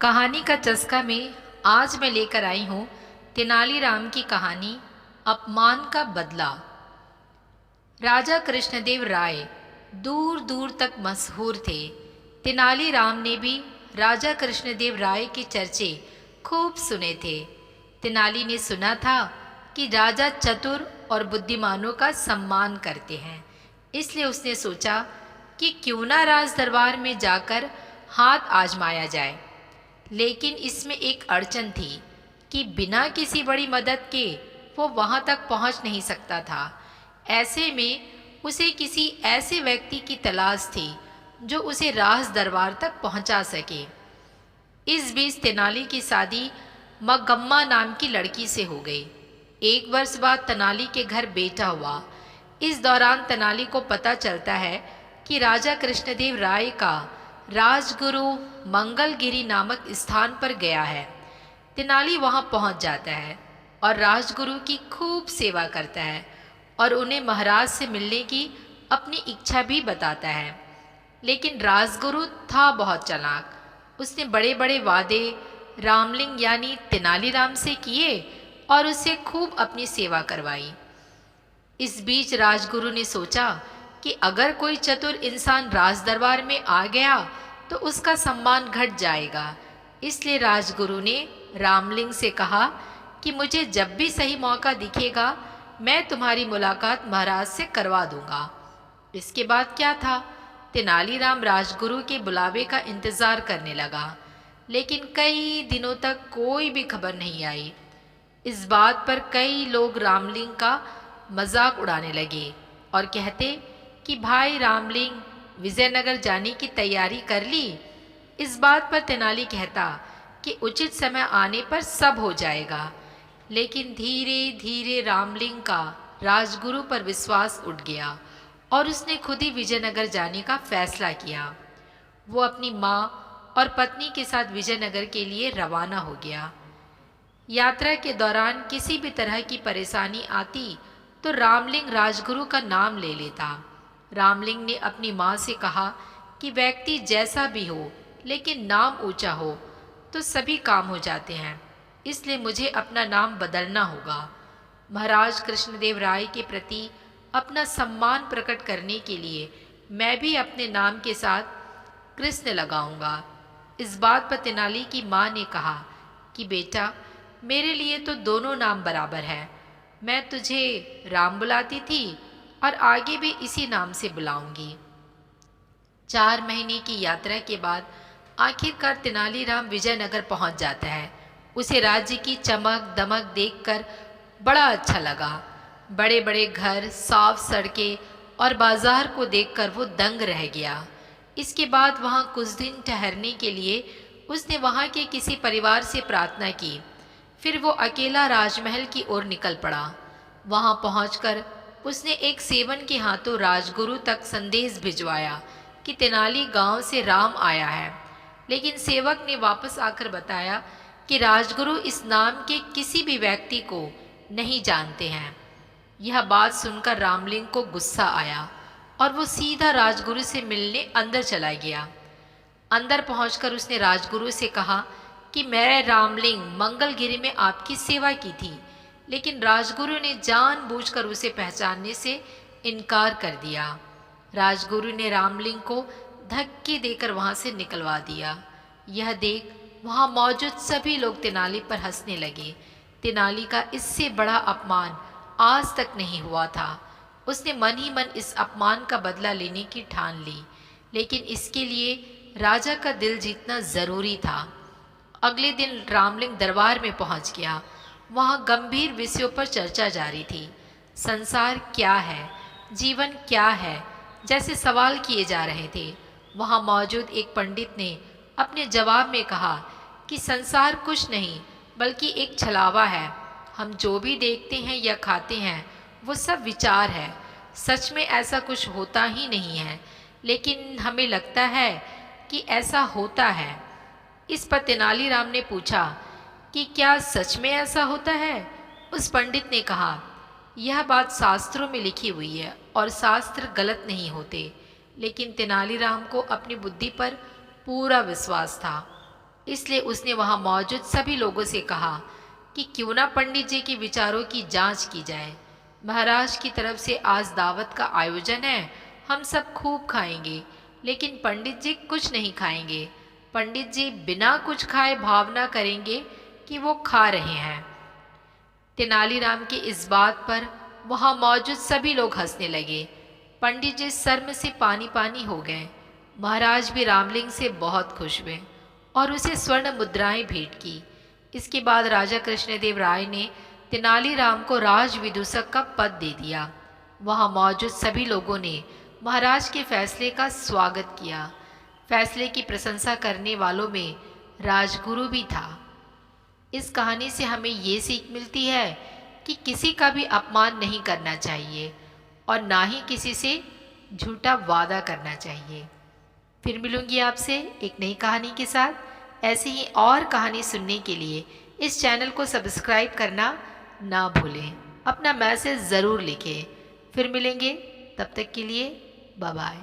कहानी का चस्का में आज मैं लेकर आई हूँ तेनालीराम की कहानी अपमान का बदला। राजा कृष्णदेव राय दूर दूर तक मशहूर थे। तेनालीराम ने भी राजा कृष्णदेव राय के चर्चे खूब सुने थे। तेनाली ने सुना था कि राजा चतुर और बुद्धिमानों का सम्मान करते हैं, इसलिए उसने सोचा कि क्यों ना राज दरबार में जाकर हाथ आजमाया जाए। लेकिन इसमें एक अड़चन थी कि बिना किसी बड़ी मदद के वो वहाँ तक पहुँच नहीं सकता था। ऐसे में उसे किसी ऐसे व्यक्ति की तलाश थी जो उसे राज दरबार तक पहुँचा सके। इस बीच तेनाली की शादी मगम्मा नाम की लड़की से हो गई। 1 वर्ष बाद तेनाली के घर बेटा हुआ। इस दौरान तेनाली को पता चलता है कि राजा कृष्णदेव राय का राजगुरु मंगलगिरी नामक स्थान पर गया है। तेनाली वहां पहुंच जाता है और राजगुरु की खूब सेवा करता है और उन्हें महाराज से मिलने की अपनी इच्छा भी बताता है। लेकिन राजगुरु था बहुत चालाक। उसने बड़े बड़े वादे रामलिंग यानी तेनालीराम से किए और उससे खूब अपनी सेवा करवाई। इस बीच राजगुरु ने सोचा कि अगर कोई चतुर इंसान राज दरबार में आ गया तो उसका सम्मान घट जाएगा। इसलिए राजगुरु ने रामलिंग से कहा कि मुझे जब भी सही मौका दिखेगा मैं तुम्हारी मुलाकात महाराज से करवा दूंगा। इसके बाद क्या था, तेनालीराम राजगुरु के बुलावे का इंतजार करने लगा, लेकिन कई दिनों तक कोई भी खबर नहीं आई। इस बात पर कई लोग रामलिंग का मजाक उड़ाने लगे और कहते कि भाई रामलिंग विजयनगर जाने की तैयारी कर ली। इस बात पर तेनाली कहता कि उचित समय आने पर सब हो जाएगा। लेकिन धीरे धीरे रामलिंग का राजगुरु पर विश्वास उठ गया और उसने खुद ही विजयनगर जाने का फैसला किया। वो अपनी माँ और पत्नी के साथ विजयनगर के लिए रवाना हो गया। यात्रा के दौरान किसी भी तरह की परेशानी आती तो रामलिंग राजगुरु का नाम ले लेता। रामलिंग ने अपनी माँ से कहा कि व्यक्ति जैसा भी हो लेकिन नाम ऊंचा हो तो सभी काम हो जाते हैं, इसलिए मुझे अपना नाम बदलना होगा। महाराज कृष्णदेव राय के प्रति अपना सम्मान प्रकट करने के लिए मैं भी अपने नाम के साथ कृष्ण लगाऊंगा। इस बात पर तेनाली की माँ ने कहा कि बेटा, मेरे लिए तो दोनों नाम बराबर है। मैं तुझे राम बुलाती थी और आगे भी इसी नाम से बुलाऊंगी। 4 महीने की यात्रा के बाद आखिरकार तेनालीराम विजयनगर पहुंच जाता है। उसे राज्य की चमक दमक देखकर बड़ा अच्छा लगा। बड़े बड़े घर, साफ सड़कें और बाजार को देखकर वो दंग रह गया। इसके बाद वहाँ कुछ दिन ठहरने के लिए उसने वहाँ के किसी परिवार से प्रार्थना की। फिर वो अकेला राजमहल की ओर निकल पड़ा। वहाँ पहुंचकर उसने एक सेवन के हाथों राजगुरु तक संदेश भिजवाया कि तेनाली गांव से राम आया है। लेकिन सेवक ने वापस आकर बताया कि राजगुरु इस नाम के किसी भी व्यक्ति को नहीं जानते हैं। यह बात सुनकर रामलिंग को गुस्सा आया और वो सीधा राजगुरु से मिलने अंदर चला गया। अंदर पहुंचकर उसने राजगुरु से कहा कि मैं रामलिंग मंगलगिरी में आपकी सेवा की थी। लेकिन राजगुरु ने जानबूझकर उसे पहचानने से इनकार कर दिया। राजगुरु ने रामलिंग को धक्के देकर वहां से निकलवा दिया। यह देख वहां मौजूद सभी लोग तेनाली पर हंसने लगे। तेनाली का इससे बड़ा अपमान आज तक नहीं हुआ था। उसने मन ही मन इस अपमान का बदला लेने की ठान ली, लेकिन इसके लिए राजा का दिल जीतना जरूरी था। अगले दिन रामलिंग दरबार में पहुंच गया। वहाँ गंभीर विषयों पर चर्चा जारी थी। संसार क्या है, जीवन क्या है, जैसे सवाल किए जा रहे थे। वहाँ मौजूद एक पंडित ने अपने जवाब में कहा कि संसार कुछ नहीं बल्कि एक छलावा है। हम जो भी देखते हैं या खाते हैं वो सब विचार है। सच में ऐसा कुछ होता ही नहीं है, लेकिन हमें लगता है कि ऐसा होता है। इस पर तेनालीराम ने पूछा कि क्या सच में ऐसा होता है? उस पंडित ने कहा, यह बात शास्त्रों में लिखी हुई है और शास्त्र गलत नहीं होते। लेकिन तेनालीराम को अपनी बुद्धि पर पूरा विश्वास था। इसलिए उसने वहाँ मौजूद सभी लोगों से कहा कि क्यों ना पंडित जी के विचारों की जांच की जाए। महाराज की तरफ से आज दावत का आयोजन है, हम सब खूब खाएंगे, लेकिन पंडित जी कुछ नहीं खाएंगे। पंडित जी बिना कुछ खाए भावना करेंगे कि वो खा रहे हैं। तेनालीराम की इस बात पर वहाँ मौजूद सभी लोग हंसने लगे। पंडित जी शर्म से पानी पानी हो गए। महाराज भी रामलिंग से बहुत खुश हुए और उसे स्वर्ण मुद्राएं भेंट की। इसके बाद राजा कृष्णदेव राय ने तेनालीराम को राज विदूषक का पद दे दिया। वहाँ मौजूद सभी लोगों ने महाराज के फैसले का स्वागत किया। फैसले की प्रशंसा करने वालों में राजगुरु भी था। इस कहानी से हमें ये सीख मिलती है कि किसी का भी अपमान नहीं करना चाहिए और ना ही किसी से झूठा वादा करना चाहिए। फिर मिलूंगी आपसे एक नई कहानी के साथ। ऐसी ही और कहानी सुनने के लिए इस चैनल को सब्सक्राइब करना ना भूलें। अपना मैसेज ज़रूर लिखें। फिर मिलेंगे, तब तक के लिए बाय बाय।